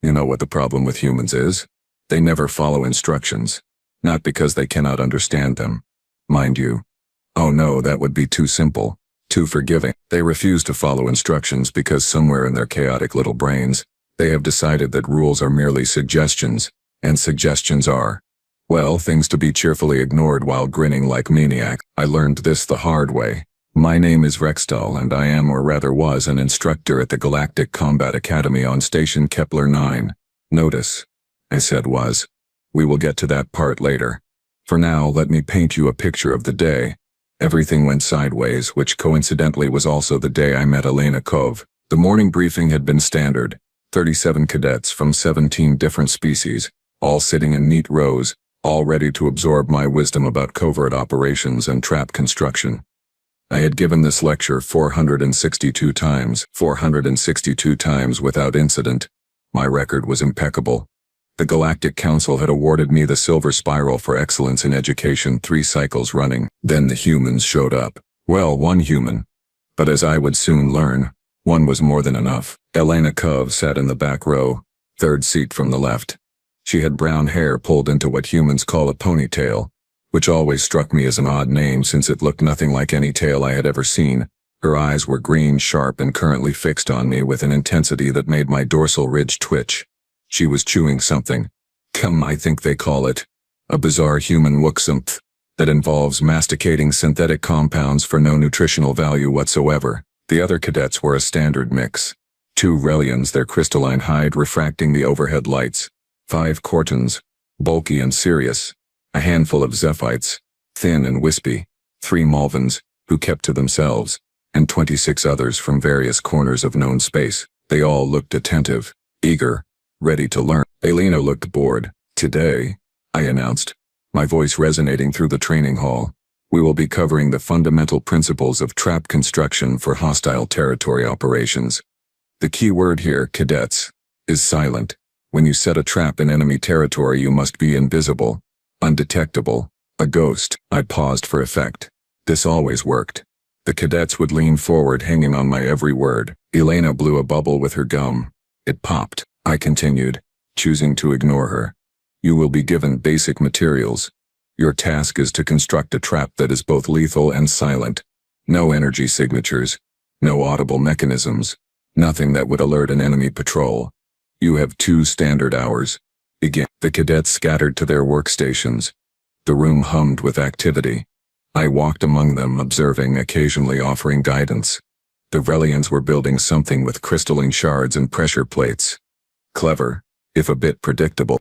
You know what the problem with humans is? They never follow instructions. Not because they cannot understand them. Mind you. Oh no, that would be too simple, too forgiving. They refuse to follow instructions because somewhere in their chaotic little brains, they have decided that rules are merely suggestions, and suggestions are, well, things to be cheerfully ignored while grinning like maniac. I learned this the hard way. My name is Rextal and I am, or rather was, an instructor at the Galactic Combat Academy on Station Kepler 9. Notice, I said was. We will get to that part later. For now, let me paint you a picture of the day. Everything went sideways, which coincidentally was also the day I met Elena Kov. The morning briefing had been standard. 37 cadets from 17 different species, all sitting in neat rows, all ready to absorb my wisdom about covert operations and trap construction. I had given this lecture 462 times without incident. My record was impeccable. The Galactic Council had awarded me the Silver Spiral for Excellence in Education 3 cycles running. Then the humans showed up. Well, one human. But as I would soon learn, one was more than enough. Elena Kov sat in the back row, third seat from the left. She had brown hair pulled into what humans call a ponytail, which always struck me as an odd name since it looked nothing like any tail I had ever seen. Her eyes were green, sharp, and currently fixed on me with an intensity that made my dorsal ridge twitch. She was chewing something. I think they call it a bizarre human wuxumph that involves masticating synthetic compounds for no nutritional value whatsoever. The other cadets were a standard mix. 2 Relians, their crystalline hide refracting the overhead lights. 5 Cortans, bulky and serious. A handful of Zephites, thin and wispy. 3 Malvans, who kept to themselves. And 26 others from various corners of known space. They all looked attentive, eager, ready to learn. Elena looked bored. Today, I announced, my voice resonating through the training hall, we will be covering the fundamental principles of trap construction for hostile territory operations. The key word here, cadets, is silent. When you set a trap in enemy territory, you must be invisible, undetectable, a ghost. I paused for effect. This always worked. The cadets would lean forward, hanging on my every word. Elena blew a bubble with her gum. It popped. I continued, choosing to ignore her. You will be given basic materials. Your task is to construct a trap that is both lethal and silent. No energy signatures. No audible mechanisms. Nothing that would alert an enemy patrol. You have 2 standard hours. Begin. The cadets scattered to their workstations. The room hummed with activity. I walked among them, observing, occasionally offering guidance. The Relians were building something with crystalline shards and pressure plates. Clever, if a bit predictable.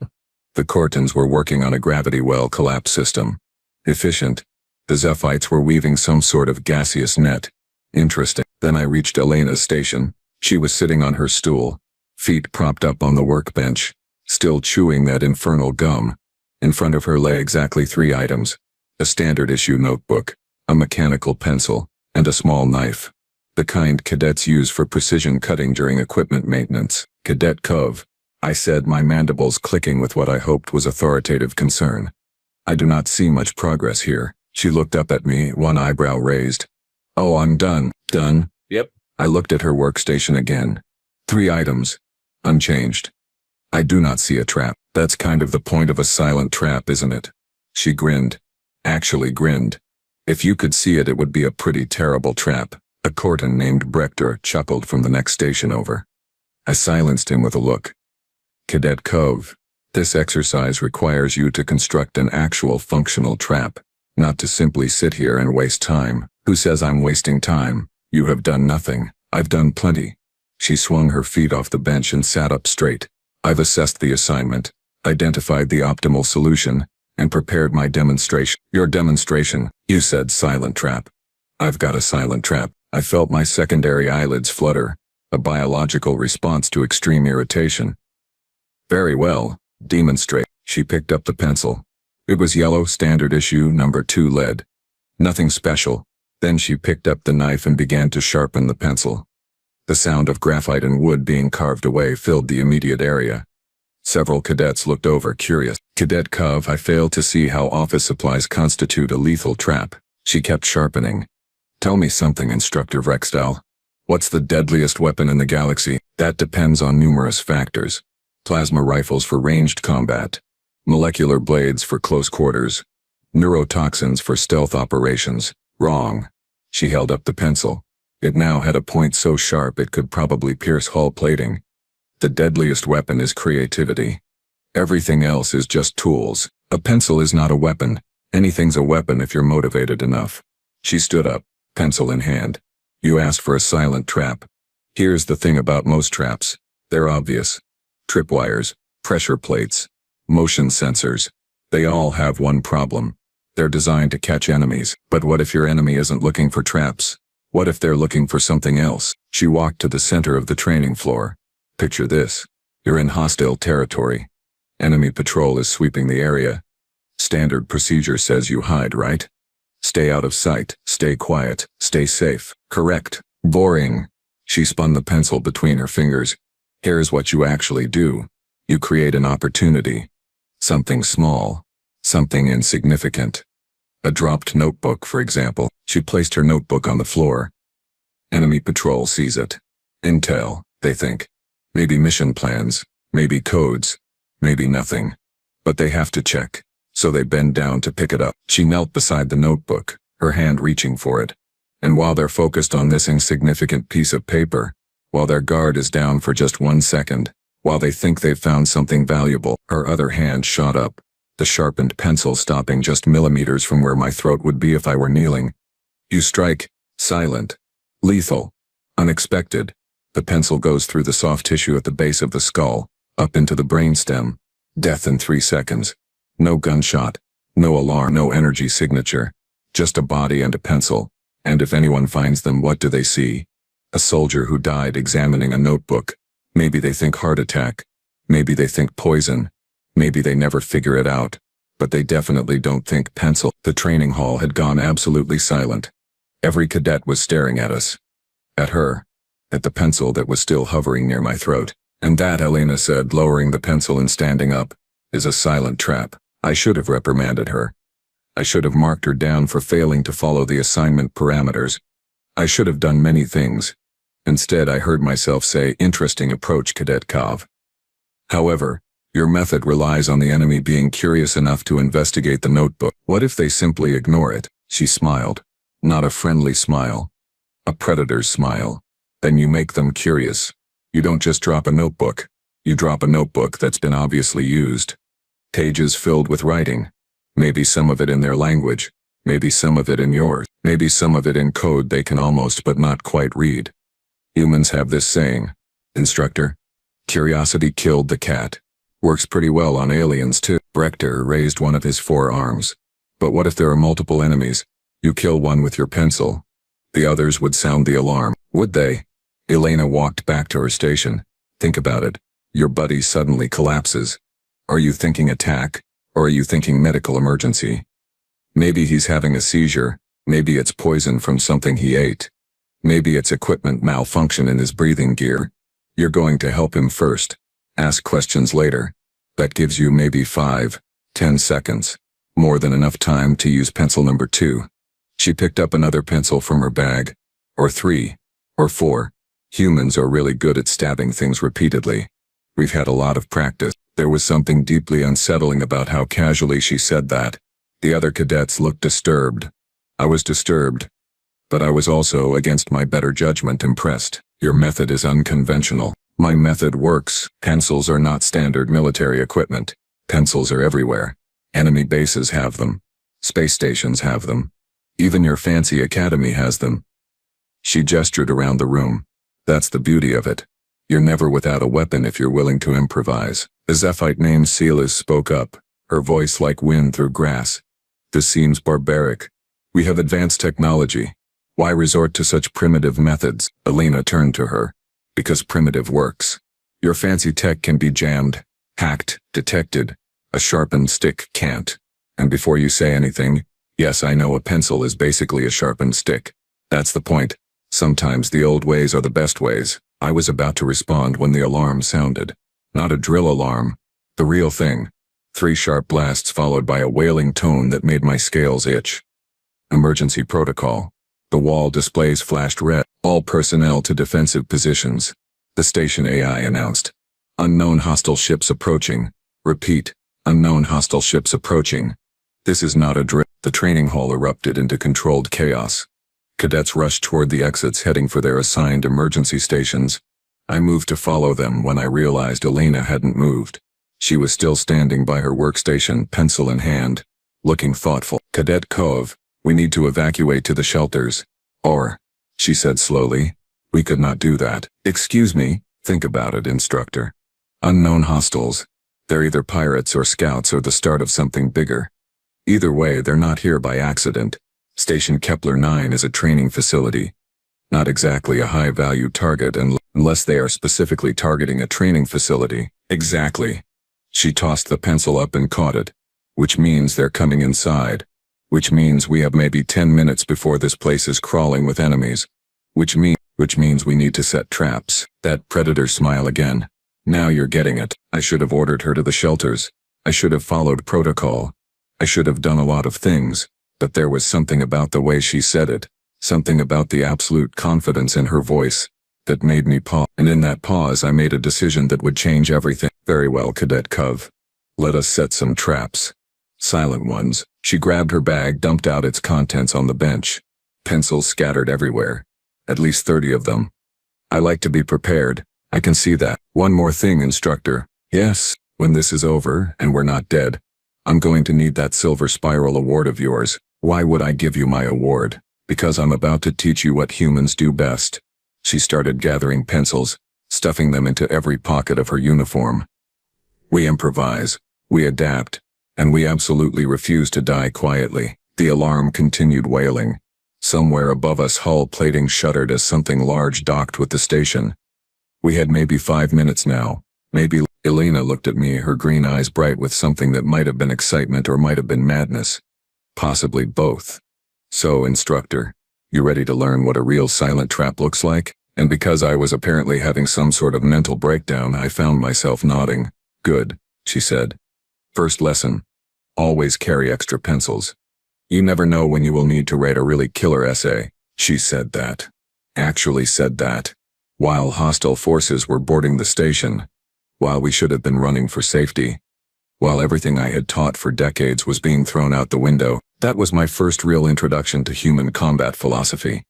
The Cortans were working on a gravity well collapse system. Efficient. The Zephites were weaving some sort of gaseous net. Interesting. Then I reached Elena's station. She was sitting on her stool, feet propped up on the workbench, still chewing that infernal gum. In front of her lay exactly 3 items. A standard issue notebook, a mechanical pencil, and a small knife. The kind cadets use for precision cutting during equipment maintenance. Cadet Kov, I said, my mandibles clicking with what I hoped was authoritative concern. I do not see much progress here. She looked up at me, one eyebrow raised. Oh, I'm done. Done? Yep. I looked at her workstation again. 3 items. Unchanged. I do not see a trap. That's kind of the point of a silent trap, isn't it? She grinned. Actually grinned. If you could see it, it would be a pretty terrible trap. A Cortan named Brector chuckled from the next station over. I silenced him with a look. Cadet Kov, this exercise requires you to construct an actual functional trap, not to simply sit here and waste time. Who says I'm wasting time? You have done nothing. I've done plenty. She swung her feet off the bench and sat up straight. I've assessed the assignment, identified the optimal solution, and prepared my demonstration. Your demonstration, you said silent trap. I've got a silent trap. I felt my secondary eyelids flutter, a biological response to extreme irritation. Very well, demonstrate. She picked up the pencil. It was yellow, standard issue, number 2 lead. Nothing special. Then she picked up the knife and began to sharpen the pencil. The sound of graphite and wood being carved away filled the immediate area. Several cadets looked over, curious. Cadet Kov, I failed to see how office supplies constitute a lethal trap. She kept sharpening. Tell me something, Instructor Rextal. What's the deadliest weapon in the galaxy? That depends on numerous factors. Plasma rifles for ranged combat. Molecular blades for close quarters. Neurotoxins for stealth operations. Wrong. She held up the pencil. It now had a point so sharp it could probably pierce hull plating. The deadliest weapon is creativity. Everything else is just tools. A pencil is not a weapon. Anything's a weapon if you're motivated enough. She stood up, pencil in hand. You asked for a silent trap. Here's the thing about most traps. They're obvious. Tripwires, pressure plates, motion sensors. They all have one problem. They're designed to catch enemies. But what if your enemy isn't looking for traps? What if they're looking for something else? She walked to the center of the training floor. Picture this. You're in hostile territory. Enemy patrol is sweeping the area. Standard procedure says you hide, right? Stay out of sight, stay quiet, stay safe. Correct. Boring. She spun the pencil between her fingers. Here's what you actually do. You create an opportunity. Something small. Something insignificant. A dropped notebook, for example. She placed her notebook on the floor. Enemy patrol sees it. Intel, they think. Maybe mission plans. Maybe codes. Maybe nothing. But they have to check. So they bend down to pick it up. She knelt beside the notebook, her hand reaching for it. And while they're focused on this insignificant piece of paper, while their guard is down for just 1 second, while they think they've found something valuable, her other hand shot up, the sharpened pencil stopping just millimeters from where my throat would be if I were kneeling. You strike, silent, lethal, unexpected. The pencil goes through the soft tissue at the base of the skull, up into the brainstem. Death in 3 seconds. No gunshot, no alarm, no energy signature. Just a body and a pencil. And if anyone finds them, what do they see? A soldier who died examining a notebook. Maybe they think heart attack. Maybe they think poison. Maybe they never figure it out. But they definitely don't think pencil. The training hall had gone absolutely silent. Every cadet was staring at us. At her. At the pencil that was still hovering near my throat. And that, Elena said, lowering the pencil and standing up, is a silent trap. I should have reprimanded her. I should have marked her down for failing to follow the assignment parameters. I should have done many things. Instead, I heard myself say, "Interesting approach, Cadet Kov. However, your method relies on the enemy being curious enough to investigate the notebook. What if they simply ignore it?" She smiled. Not a friendly smile. A predator's smile. Then you make them curious. You don't just drop a notebook. You drop a notebook that's been obviously used. Pages filled with writing. Maybe some of it in their language. Maybe some of it in yours. Maybe some of it in code they can almost but not quite read. Humans have this saying. Instructor. Curiosity killed the cat. Works pretty well on aliens too. Brechter raised one of his 4 arms. But what if there are multiple enemies? You kill one with your pencil. The others would sound the alarm. Would they? Elena walked back to her station. Think about it. Your buddy suddenly collapses. Are you thinking attack? Or are you thinking medical emergency? Maybe he's having a seizure. Maybe it's poison from something he ate. Maybe it's equipment malfunction in his breathing gear. You're going to help him first. Ask questions later. That gives you maybe 5, 10 seconds. More than enough time to use pencil number 2. She picked up another pencil from her bag. Or 3. Or 4. Humans are really good at stabbing things repeatedly. We've had a lot of practice. There was something deeply unsettling about how casually she said that. The other cadets looked disturbed. I was disturbed. But I was also, against my better judgment, impressed. Your method is unconventional. My method works. Pencils are not standard military equipment. Pencils are everywhere. Enemy bases have them. Space stations have them. Even your fancy academy has them. She gestured around the room. That's the beauty of it. You're never without a weapon if you're willing to improvise. A Zephite named Celis spoke up, her voice like wind through grass. This seems barbaric. We have advanced technology. Why resort to such primitive methods? Elena turned to her. Because primitive works. Your fancy tech can be jammed, hacked, detected. A sharpened stick can't. And before you say anything, yes, I know a pencil is basically a sharpened stick. That's the point. Sometimes the old ways are the best ways. I was about to respond when the alarm sounded. Not a drill alarm. The real thing. 3 sharp blasts followed by a wailing tone that made my scales itch. Emergency protocol. The wall displays flashed red. All personnel to defensive positions. The station AI announced. Unknown hostile ships approaching. Repeat. Unknown hostile ships approaching. This is not a drill. The training hall erupted into controlled chaos. Cadets rushed toward the exits heading for their assigned emergency stations. I moved to follow them when I realized Elena hadn't moved. She was still standing by her workstation, pencil in hand, looking thoughtful. Cadet Cove, we need to evacuate to the shelters. Or, she said slowly, we could not do that. Excuse me, think about it, Instructor. Unknown hostiles. They're either pirates or scouts or the start of something bigger. Either way, they're not here by accident. Station Kepler 9 is a training facility. Not exactly a high-value target unless they are specifically targeting a training facility. Exactly. She tossed the pencil up and caught it. Which means they're coming inside. Which means we have maybe 10 minutes before this place is crawling with enemies. Which means we need to set traps. That predator smile again. Now you're getting it. I should have ordered her to the shelters. I should have followed protocol. I should have done a lot of things. But there was something about the way she said it. Something about the absolute confidence in her voice that made me pause. And in that pause I made a decision that would change everything. Very well, Cadet Cove. Let us set some traps. Silent ones. She grabbed her bag, dumped out its contents on the bench. Pencils scattered everywhere. At least 30 of them. I like to be prepared. I can see that. One more thing, Instructor. Yes, when this is over and we're not dead, I'm going to need that silver spiral award of yours. Why would I give you my award? Because I'm about to teach you what humans do best. She started gathering pencils, stuffing them into every pocket of her uniform. We improvise, we adapt, and we absolutely refuse to die quietly. The alarm continued wailing. Somewhere above us, hull plating shuddered as something large docked with the station. We had maybe 5 minutes now. Maybe. Elena looked at me, her green eyes bright with something that might have been excitement or might have been madness. Possibly both. So, Instructor, you ready to learn what a real silent trap looks like? And because I was apparently having some sort of mental breakdown, I found myself nodding. Good, she said. First lesson. Always carry extra pencils. You never know when you will need to write a really killer essay. She said that. Actually said that. While hostile forces were boarding the station. While we should have been running for safety. While everything I had taught for decades was being thrown out the window. That was my first real introduction to human combat philosophy.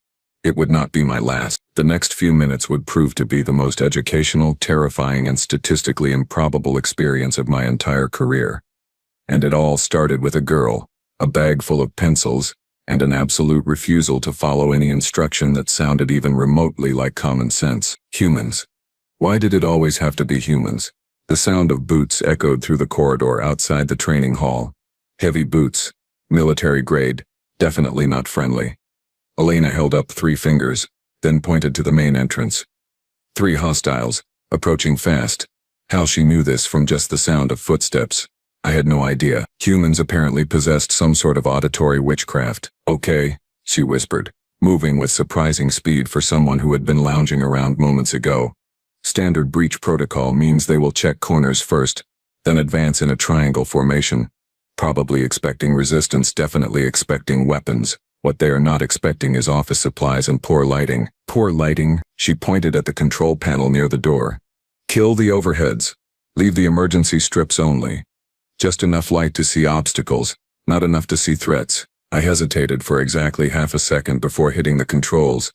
It would not be my last. The next few minutes would prove to be the most educational, terrifying, and statistically improbable experience of my entire career. And it all started with a girl, a bag full of pencils, and an absolute refusal to follow any instruction that sounded even remotely like common sense. Humans. Why did it always have to be humans? The sound of boots echoed through the corridor outside the training hall. Heavy boots. Military grade. Definitely not friendly. Elena held up 3 fingers, then pointed to the main entrance. 3 hostiles, approaching fast. How she knew this from just the sound of footsteps, I had no idea. Humans apparently possessed some sort of auditory witchcraft. Okay, she whispered, moving with surprising speed for someone who had been lounging around moments ago. Standard breach protocol means they will check corners first, then advance in a triangle formation. Probably expecting resistance, definitely expecting weapons. What they are not expecting is office supplies and poor lighting. Poor lighting, she pointed at the control panel near the door. Kill the overheads. Leave the emergency strips only. Just enough light to see obstacles, not enough to see threats. I hesitated for exactly half a second before hitting the controls.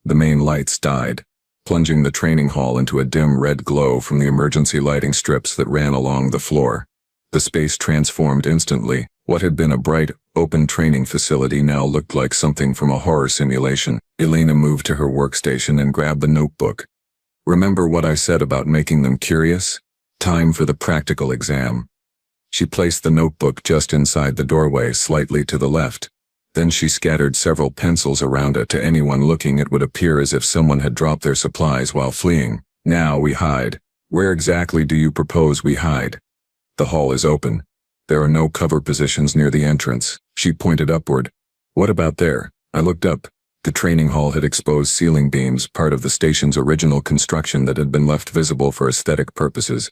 The main lights died, plunging the training hall into a dim red glow from the emergency lighting strips that ran along the floor. The space transformed instantly. What had been a bright, open training facility now looked like something from a horror simulation. Elena moved to her workstation and grabbed the notebook. Remember what I said about making them curious? Time for the practical exam. She placed the notebook just inside the doorway, slightly to the left. Then she scattered several pencils around it. To anyone looking, it would appear as if someone had dropped their supplies while fleeing. Now we hide. Where exactly do you propose we hide? The hall is open. There are no cover positions near the entrance. She pointed upward. What about there? I looked up. The training hall had exposed ceiling beams, part of the station's original construction that had been left visible for aesthetic purposes.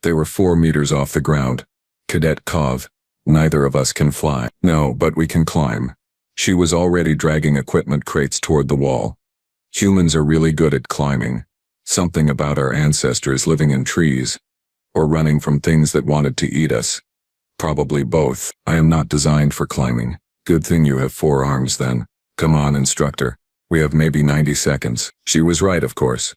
They were 4 meters off the ground. Cadet Cove, neither of us can fly. No, but we can climb. She was already dragging equipment crates toward the wall. Humans are really good at climbing. Something about our ancestors living in trees. Or running from things that wanted to eat us. Probably both. I am not designed for climbing. Good thing you have 4 arms then. Come on, instructor. We have maybe 90 seconds. She was right, of course.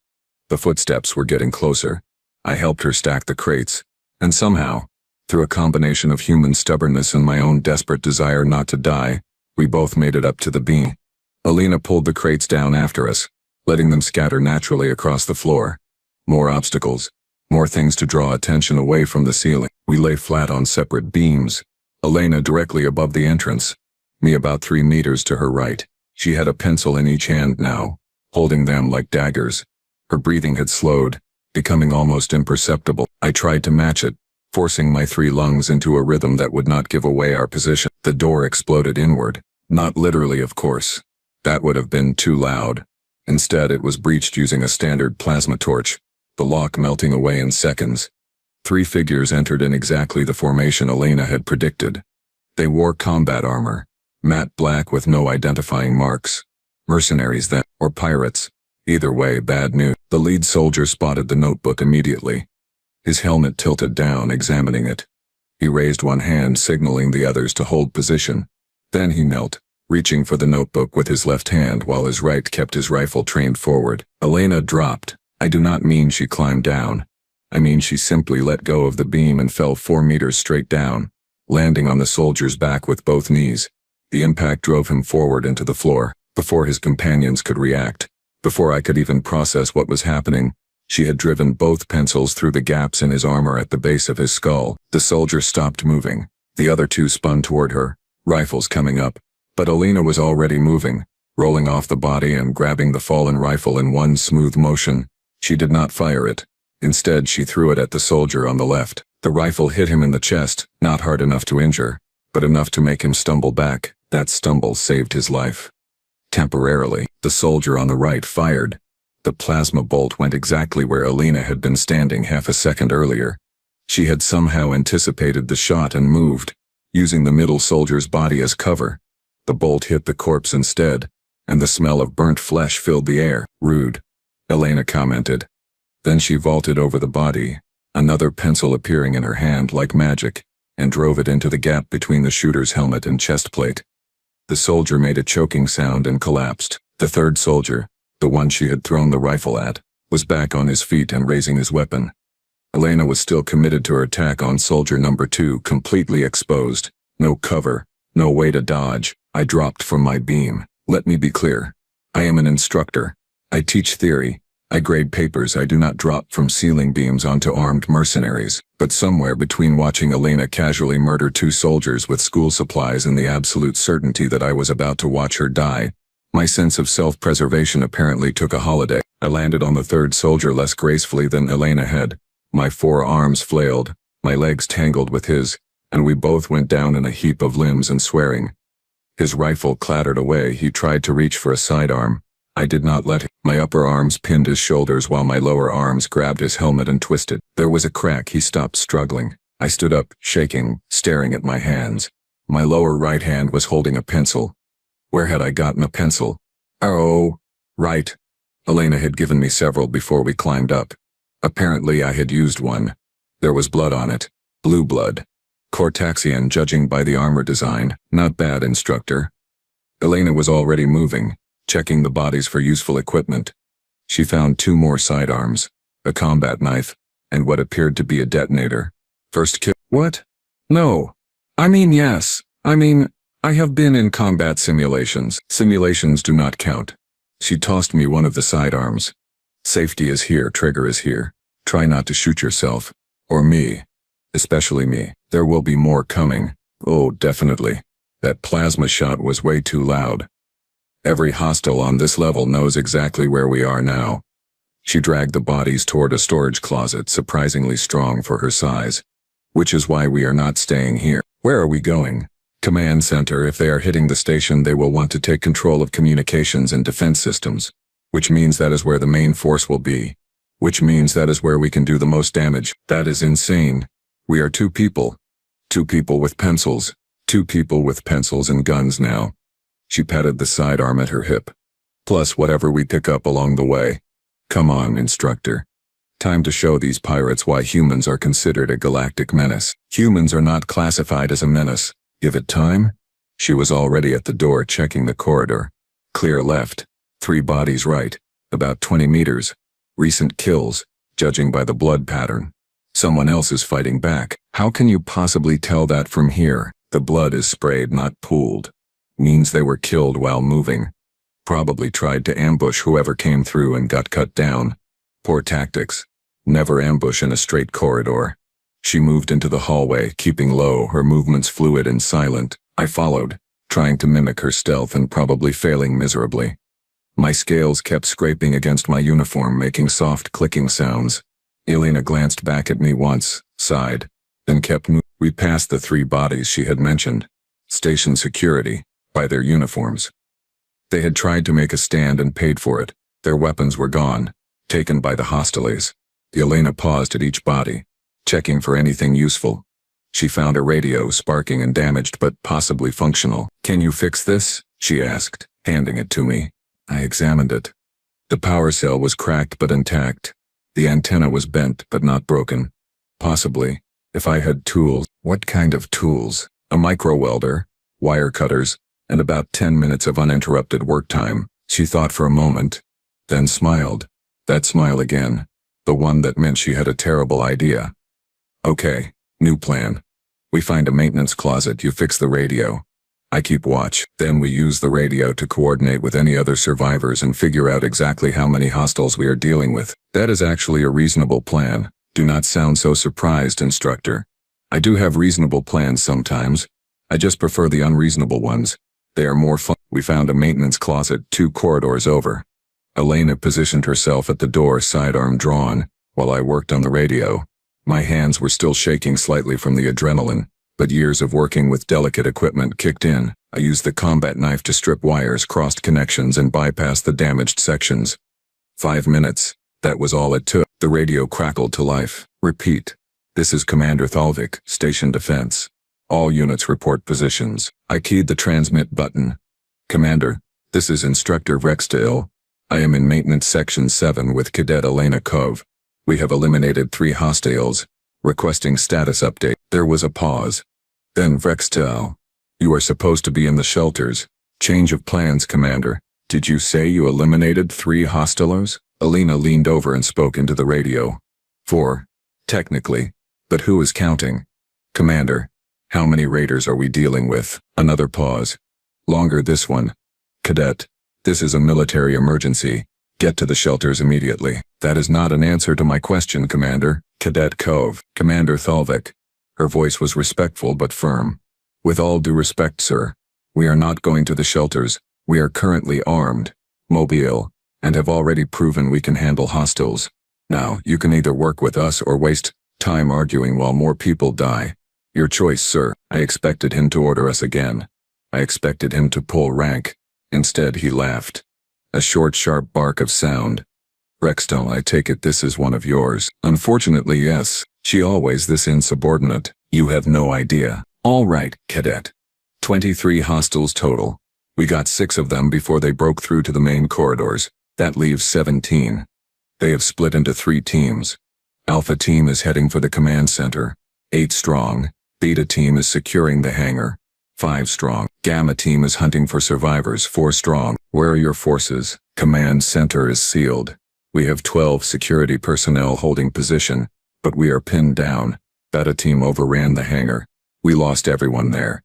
The footsteps were getting closer. I helped her stack the crates. And somehow, through a combination of human stubbornness and my own desperate desire not to die, we both made it up to the beam. Alina pulled the crates down after us, letting them scatter naturally across the floor. More obstacles. More things to draw attention away from the ceiling. We lay flat on separate beams. Elena directly above the entrance. Me about 3 meters to her right. She had a pencil in each hand now, holding them like daggers. Her breathing had slowed, becoming almost imperceptible. I tried to match it, forcing my 3 lungs into a rhythm that would not give away our position. The door exploded inward. Not literally, of course. That would have been too loud. Instead, it was breached using a standard plasma torch, the lock melting away in seconds. 3 figures entered in exactly the formation Elena had predicted. They wore combat armor, matte black with no identifying marks. Mercenaries then, or pirates. Either way, bad news. The lead soldier spotted the notebook immediately. His helmet tilted down, examining it. He raised one hand, signaling the others to hold position. Then he knelt, reaching for the notebook with his left hand while his right kept his rifle trained forward. Elena dropped. I do not mean she climbed down. I mean she simply let go of the beam and fell 4 meters straight down, landing on the soldier's back with both knees. The impact drove him forward into the floor. Before his companions could react, before I could even process what was happening, she had driven both pencils through the gaps in his armor at the base of his skull. The soldier stopped moving. The other 2 spun toward her, rifles coming up. But Elena was already moving, rolling off the body and grabbing the fallen rifle in one smooth motion. She did not fire it. Instead, she threw it at the soldier on the left. The rifle hit him in the chest, not hard enough to injure, but enough to make him stumble back. That stumble saved his life. Temporarily, the soldier on the right fired. The plasma bolt went exactly where Elena had been standing half a second earlier. She had somehow anticipated the shot and moved, using the middle soldier's body as cover. The bolt hit the corpse instead, and the smell of burnt flesh filled the air. Rude, Elena commented. Then she vaulted over the body, another pencil appearing in her hand like magic, and drove it into the gap between the shooter's helmet and chest plate. The soldier made a choking sound and collapsed. The 3rd soldier, the one she had thrown the rifle at, was back on his feet and raising his weapon. Elena was still committed to her attack on soldier number 2, completely exposed. No cover, no way to dodge. I dropped from my beam. Let me be clear. I am an instructor. I teach theory. I grade papers. I do not drop from ceiling beams onto armed mercenaries. But somewhere between watching Elena casually murder 2 soldiers with school supplies and the absolute certainty that I was about to watch her die, my sense of self-preservation apparently took a holiday. I landed on the 3rd soldier less gracefully than Elena had. My 4 arms flailed, my legs tangled with his, and we both went down in a heap of limbs and swearing. His rifle clattered away. He tried to reach for a sidearm. I did not let him. My upper arms pinned his shoulders while my lower arms grabbed his helmet and twisted. There was a crack. He stopped struggling. I stood up, shaking, staring at my hands. My lower right hand was holding a pencil. Where had I gotten a pencil? Oh, right. Elena had given me several before we climbed up. Apparently I had used one. There was blood on it. Blue blood. Cortaxian, judging by the armor design. Not bad, instructor. Elena was already moving, checking the bodies for useful equipment. She found 2 more sidearms, a combat knife, and what appeared to be a detonator. First kill. What? No. I mean, yes. I have been in combat simulations. Simulations do not count. She tossed me one of the sidearms. Safety is here, trigger is here. Try not to shoot yourself. Or me. Especially me. There will be more coming. Oh, definitely. That plasma shot was way too loud. Every hostile on this level knows exactly where we are now. She dragged the bodies toward a storage closet surprisingly strong for her size. Which is why we are not staying here. Where are we going? Command center. If they are hitting the station, they will want to take control of communications and defense systems. Which means that is where the main force will be. Which means that is where we can do the most damage. That is insane. We are 2 people. 2 people with pencils. 2 people with pencils and guns now. She patted the sidearm at her hip. Plus whatever we pick up along the way. Come on, Instructor. Time to show these pirates why humans are considered a galactic menace. Humans are not classified as a menace. Give it time? She was already at the door checking the corridor. Clear left. 3 bodies right. About 20 meters. Recent kills, judging by the blood pattern. Someone else is fighting back. How can you possibly tell that from here? The blood is sprayed, not pooled. Means they were killed while moving. Probably tried to ambush whoever came through and got cut down. Poor tactics. Never ambush in a straight corridor. She moved into the hallway, keeping low, her movements fluid and silent. I followed, trying to mimic her stealth and probably failing miserably. My scales kept scraping against my uniform, making soft clicking sounds. Elena glanced back at me once, sighed, then kept moving. We passed the 3 bodies she had mentioned. Station security, by their uniforms. They had tried to make a stand and paid for it. Their weapons were gone, taken by the hostiles. Elena paused at each body, checking for anything useful. She found a radio, sparking and damaged but possibly functional. "Can you fix this?" she asked, handing it to me. I examined it. The power cell was cracked but intact. The antenna was bent but not broken. Possibly, if I had tools. What kind of tools? A micro-welder, wire cutters, and about 10 minutes of uninterrupted work time. She thought for a moment, then smiled. That smile again. The one that meant she had a terrible idea. "Okay, new plan. We find a maintenance closet, you fix the radio. I keep watch. Then we use the radio to coordinate with any other survivors and figure out exactly how many hostiles we are dealing with." That is actually a reasonable plan. Do not sound so surprised, Instructor. I do have reasonable plans sometimes. I just prefer the unreasonable ones. They are more fun. We found a maintenance closet 2 corridors over. Elena positioned herself at the door, sidearm drawn, while I worked on the radio. My hands were still shaking slightly from the adrenaline, but years of working with delicate equipment kicked in. I used the combat knife to strip wires, crossed connections, and bypass the damaged sections. 5 minutes. That was all it took. The radio crackled to life. "Repeat. This is Commander Thalvik, Station Defense. All units report positions." I keyed the transmit button. "Commander, this is Instructor Vrextail. I am in Maintenance Section 7 with Cadet Elena Kov. We have eliminated 3 hostiles. Requesting status update." There was a pause. Then Vrextail. "You are supposed to be in the shelters. Change of plans, Commander. Did you say you eliminated 3 hostiles?" Elena leaned over and spoke into the radio. 4. Technically. But who is counting? Commander, how many raiders are we dealing with? Another pause. Longer this one. Cadet, this is a military emergency. Get to the shelters immediately. That is not an answer to my question, Commander. Cadet Kov. Commander Thalvik. Her voice was respectful but firm. With all due respect, sir, we are not going to the shelters. We are currently armed, mobile, and have already proven we can handle hostiles. Now, you can either work with us or waste time arguing while more people die. Your choice, sir. I expected him to order us again. I expected him to pull rank. Instead, he laughed. A short, sharp bark of sound. Rextel, I take it this is one of yours. Unfortunately, yes. She always this insubordinate. You have no idea. All right, Cadet. 23 hostiles total. We got 6 of them before they broke through to the main corridors. That leaves 17. They have split into 3 teams. Alpha team is heading for the command center. 8 strong. Beta team is securing the hangar. 5 strong. Gamma team is hunting for survivors. 4 strong. Where are your forces? Command center is sealed. We have 12 security personnel holding position, but we are pinned down. Beta team overran the hangar. We lost everyone there.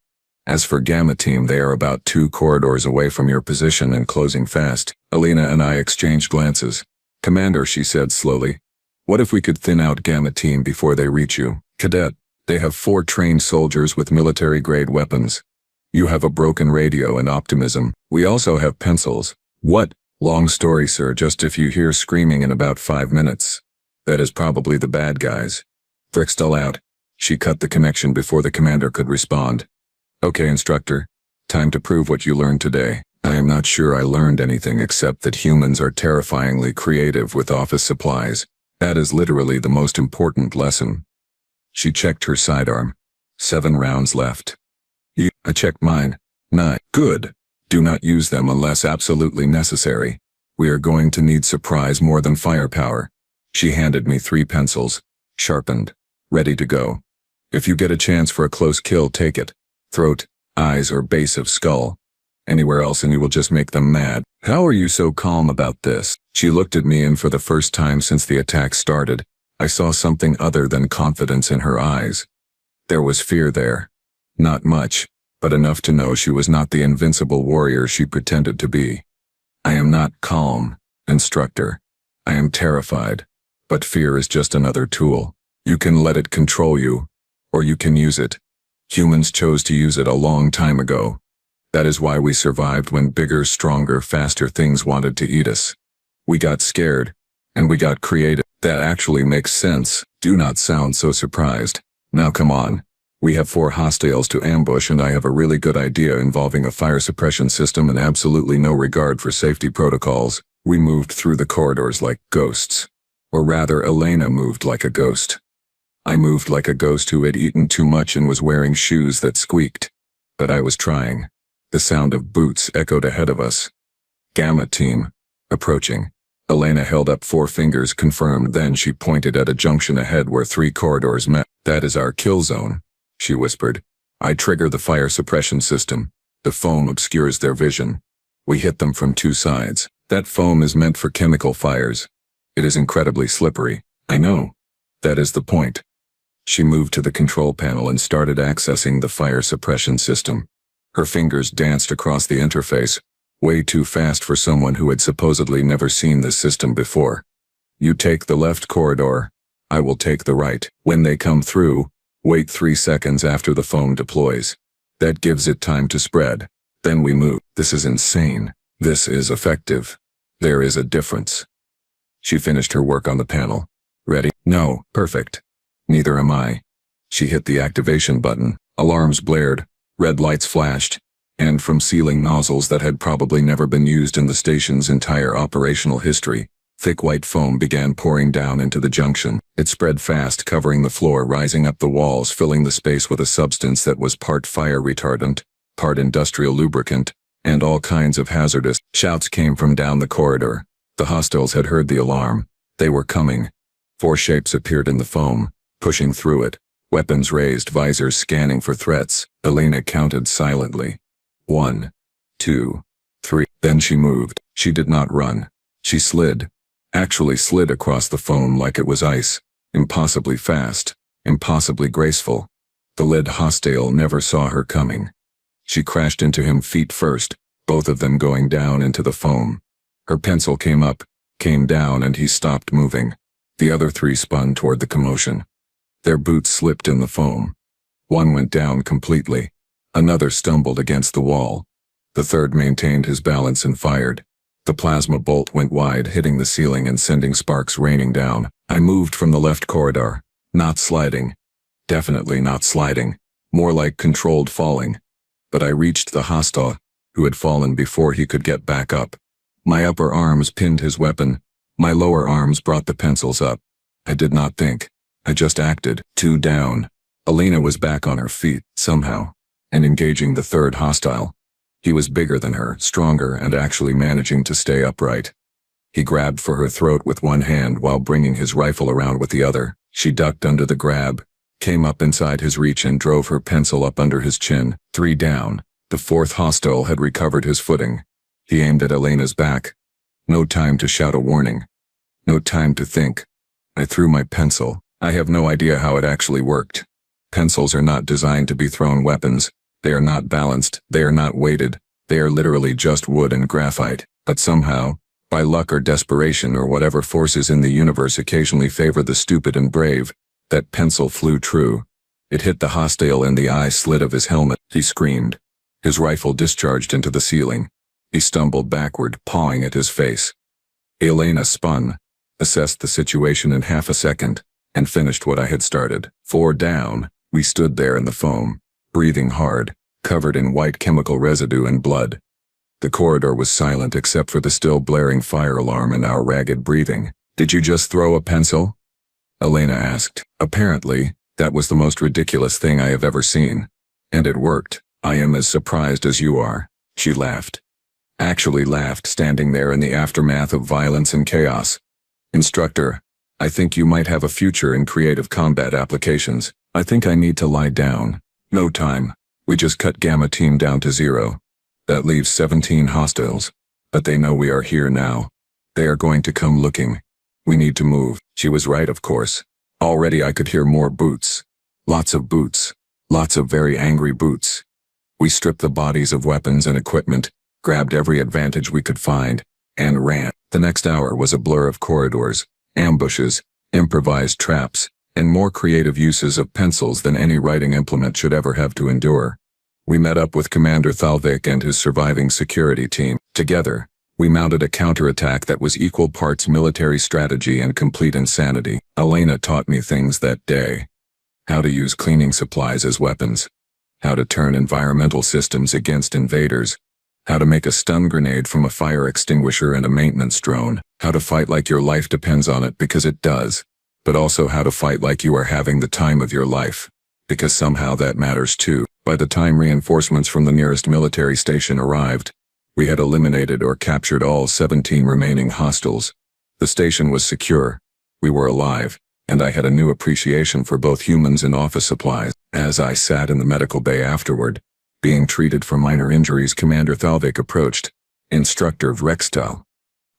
As for Gamma team, they are about 2 corridors away from your position and closing fast. Elena and I exchanged glances. Commander, she said slowly, what if we could thin out Gamma team before they reach you? Cadet, they have 4 trained soldiers with military-grade weapons. You have a broken radio and optimism. We also have pencils. What? Long story, sir, just if you hear screaming in about 5 minutes. That is probably the bad guys. Vrextel out. She cut the connection before the commander could respond. Okay, Instructor. Time to prove what you learned today. I am not sure I learned anything except that humans are terrifyingly creative with office supplies. That is literally the most important lesson. She checked her sidearm. 7 rounds left. I checked mine. 9. Good. Do not use them unless absolutely necessary. We are going to need surprise more than firepower. She handed me 3 pencils, sharpened, ready to go. If you get a chance for a close kill, take it. Throat, eyes, or base of skull. Anywhere else and you will just make them mad. How are you so calm about this? She looked at me, and for the first time since the attack started, I saw something other than confidence in her eyes. There was fear there. Not much, but enough to know she was not the invincible warrior she pretended to be. I am not calm, Instructor. I am terrified. But fear is just another tool. You can let it control you, or you can use it. Humans chose to use it a long time ago. That is why we survived when bigger, stronger, faster things wanted to eat us. We got scared, and we got creative. That actually makes sense. Do not sound so surprised. Now come on. We have 4 hostiles to ambush, and I have a really good idea involving a fire suppression system and absolutely no regard for safety protocols. We moved through the corridors like ghosts. Or rather, Elena moved like a ghost. I moved like a ghost who had eaten too much and was wearing shoes that squeaked. But I was trying. The sound of boots echoed ahead of us. Gamma team. Approaching. Elena held up 4 fingers, confirmed, then she pointed at a junction ahead where 3 corridors met. That is our kill zone, she whispered. I trigger the fire suppression system. The foam obscures their vision. We hit them from 2 sides. That foam is meant for chemical fires. It is incredibly slippery. I know. That is the point. She moved to the control panel and started accessing the fire suppression system. Her fingers danced across the interface, way too fast for someone who had supposedly never seen this system before. You take the left corridor. I will take the right. When they come through, wait 3 seconds after the foam deploys. That gives it time to spread. Then we move. This is insane. This is effective. There is a difference. She finished her work on the panel. Ready? No. Perfect. Neither am I. She hit the activation button. Alarms blared. Red lights flashed. And from ceiling nozzles that had probably never been used in the station's entire operational history, thick white foam began pouring down into the junction. It spread fast, covering the floor, rising up the walls, filling the space with a substance that was part fire retardant, part industrial lubricant, and all kinds of hazardous. Shouts came from down the corridor. The hostiles had heard the alarm. They were coming. 4 shapes appeared in the foam, pushing through it. Weapons raised, visors scanning for threats. Elena counted silently. 1, 2, 3. Then she moved. She did not run. She slid. Actually slid across the foam like it was ice. Impossibly fast. Impossibly graceful. The lead hostile never saw her coming. She crashed into him feet first, both of them going down into the foam. Her pencil came up, came down, and he stopped moving. The other 3 spun toward the commotion. Their boots slipped in the foam. One went down completely. Another stumbled against the wall. The third maintained his balance and fired. The plasma bolt went wide, hitting the ceiling and sending sparks raining down. I moved from the left corridor. Not sliding. Definitely not sliding. More like controlled falling. But I reached the hostile, who had fallen before he could get back up. My upper arms pinned his weapon. My lower arms brought the pencils up. I did not think. I just acted. 2 down. Elena was back on her feet, somehow, and engaging the third hostile. He was bigger than her, stronger, and actually managing to stay upright. He grabbed for her throat with one hand while bringing his rifle around with the other. She ducked under the grab, came up inside his reach, and drove her pencil up under his chin. 3 down. The 4th hostile had recovered his footing. He aimed at Elena's back. No time to shout a warning. No time to think. I threw my pencil. I have no idea how it actually worked. Pencils are not designed to be thrown weapons. They are not balanced. They are not weighted. They are literally just wood and graphite. But somehow, by luck or desperation or whatever forces in the universe occasionally favor the stupid and brave, that pencil flew true. It hit the hostile in the eye slit of his helmet. He screamed. His rifle discharged into the ceiling. He stumbled backward, pawing at his face. Elena spun, assessed the situation in half a second, and finished what I had started. 4 down. We stood there in the foam, breathing hard, covered in white chemical residue and blood. The corridor was silent except for the still blaring fire alarm and our ragged breathing. Did you just throw a pencil? Elena asked. Apparently, that was the most ridiculous thing I have ever seen. And it worked. I am as surprised as you are. She laughed. actually laughed standing there in the aftermath of violence and chaos. Instructor, I think you might have a future in creative combat applications. I think I need to lie down. No time. We just cut Gamma Team down to 0. That leaves 17 hostiles. But they know we are here now. They are going to come looking. We need to move. She was right, of course. Already I could hear more boots. Lots of boots. Lots of very angry boots. We stripped the bodies of weapons and equipment, grabbed every advantage we could find, and ran. The next hour was a blur of corridors, ambushes, improvised traps, and more creative uses of pencils than any writing implement should ever have to endure. We met up with Commander Thalvik and his surviving security team. Together, we mounted a counterattack that was equal parts military strategy and complete insanity. Elena taught me things that day. How to use cleaning supplies as weapons. How to turn environmental systems against invaders. How to make a stun grenade from a fire extinguisher and a maintenance drone. How to fight like your life depends on it, because it does. But also how to fight like you are having the time of your life. Because somehow that matters too. By the time reinforcements from the nearest military station arrived, we had eliminated or captured all 17 remaining hostiles. The station was secure. We were alive, and I had a new appreciation for both humans and office supplies. As I sat in the medical bay afterward, being treated for minor injuries, Commander Thalvik approached. Instructor Vrextal,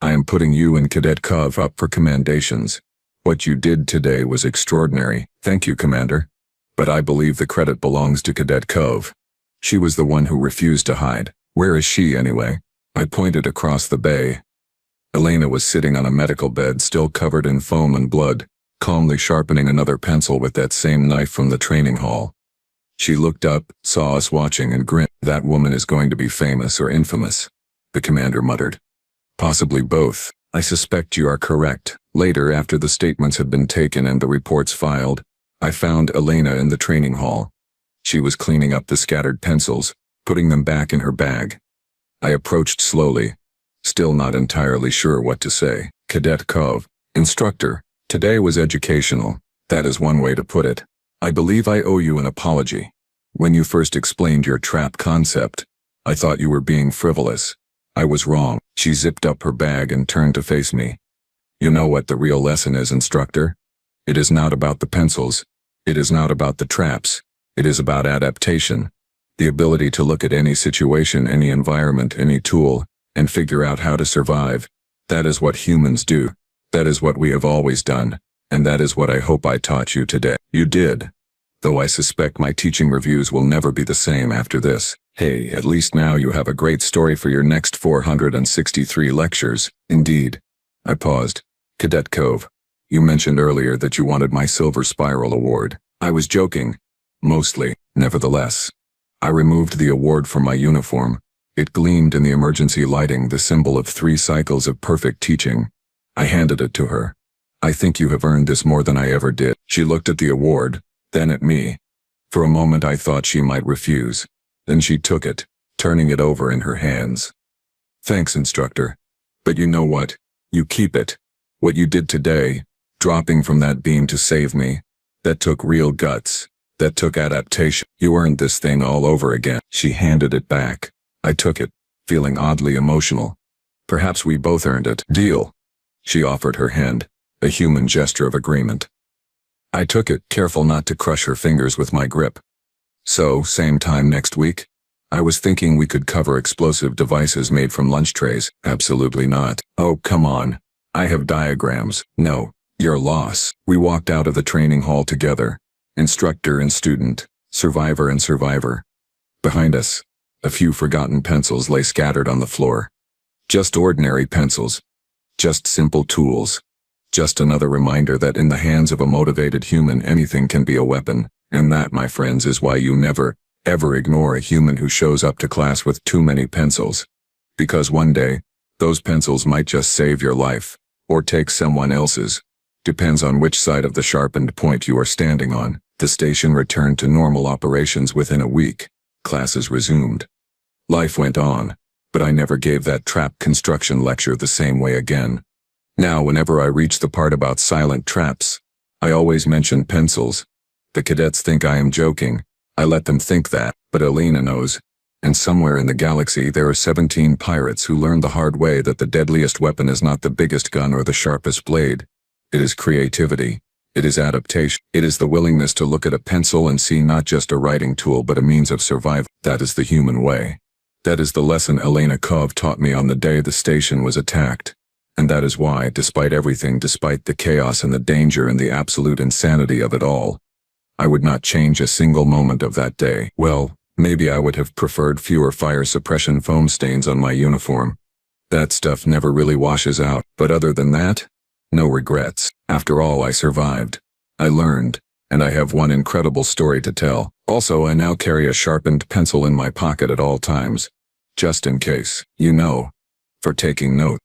I am putting you and Cadet Kov up for commendations. What you did today was extraordinary. Thank you, Commander. But I believe the credit belongs to Cadet Kov. She was the one who refused to hide. Where is she, anyway? I pointed across the bay. Elena was sitting on a medical bed, still covered in foam and blood, calmly sharpening another pencil with that same knife from the training hall. She looked up, saw us watching, and grinned. That woman is going to be famous or infamous, the commander muttered. Possibly both. I suspect you are correct. Later, after the statements had been taken and the reports filed, I found Elena in the training hall. She was cleaning up the scattered pencils, putting them back in her bag. I approached slowly, still not entirely sure what to say. Cadet Kov, Instructor, today was educational. That is one way to put it. I believe I owe you an apology. When you first explained your trap concept, I thought you were being frivolous. I was wrong. She zipped up her bag and turned to face me. You know what the real lesson is, Instructor? It is not about the pencils. It is not about the traps. It is about adaptation. The ability to look at any situation, any environment, any tool, and figure out how to survive. That is what humans do. That is what we have always done. And that is what I hope I taught you today. You did. Though I suspect my teaching reviews will never be the same after this. Hey, at least now you have a great story for your next 463 lectures. Indeed. I paused. Cadet Kov, you mentioned earlier that you wanted my Silver Spiral Award. I was joking. Mostly. Nevertheless, I removed the award from my uniform. It gleamed in the emergency lighting, the symbol of 3 cycles of perfect teaching. I handed it to her. I think you have earned this more than I ever did. She looked at the award, then at me. For a moment I thought she might refuse. Then she took it, turning it over in her hands. Thanks, Instructor. But you know what? You keep it. What you did today, dropping from that beam to save me, that took real guts. That took adaptation. You earned this thing all over again. She handed it back. I took it, feeling oddly emotional. Perhaps we both earned it. Deal. She offered her hand, a human gesture of agreement. I took it, careful not to crush her fingers with my grip. So, same time next week? I was thinking we could cover explosive devices made from lunch trays. Absolutely not. Oh, come on. I have diagrams. No, your loss. We walked out of the training hall together. Instructor and student, survivor and survivor. Behind us, a few forgotten pencils lay scattered on the floor. Just ordinary pencils. Just simple tools. Just another reminder that in the hands of a motivated human anything can be a weapon, and that, my friends, is why you never, ever ignore a human who shows up to class with too many pencils. Because one day, those pencils might just save your life, or take someone else's. Depends on which side of the sharpened point you are standing on. The station returned to normal operations within a week. Classes resumed. Life went on, but I never gave that trap construction lecture the same way again. Now, whenever I reach the part about silent traps, I always mention pencils. The cadets think I am joking. I let them think that, but Elena knows. And somewhere in the galaxy there are 17 pirates who learned the hard way that the deadliest weapon is not the biggest gun or the sharpest blade. It is creativity. It is adaptation. It is the willingness to look at a pencil and see not just a writing tool but a means of survival. That is the human way. That is the lesson Elena Kov taught me on the day the station was attacked. And that is why, despite everything, despite the chaos and the danger and the absolute insanity of it all, I would not change a single moment of that day. Well, maybe I would have preferred fewer fire suppression foam stains on my uniform. That stuff never really washes out, but other than that, no regrets. After all, I survived. I learned, and I have one incredible story to tell. Also, I now carry a sharpened pencil in my pocket at all times. Just in case, for taking note.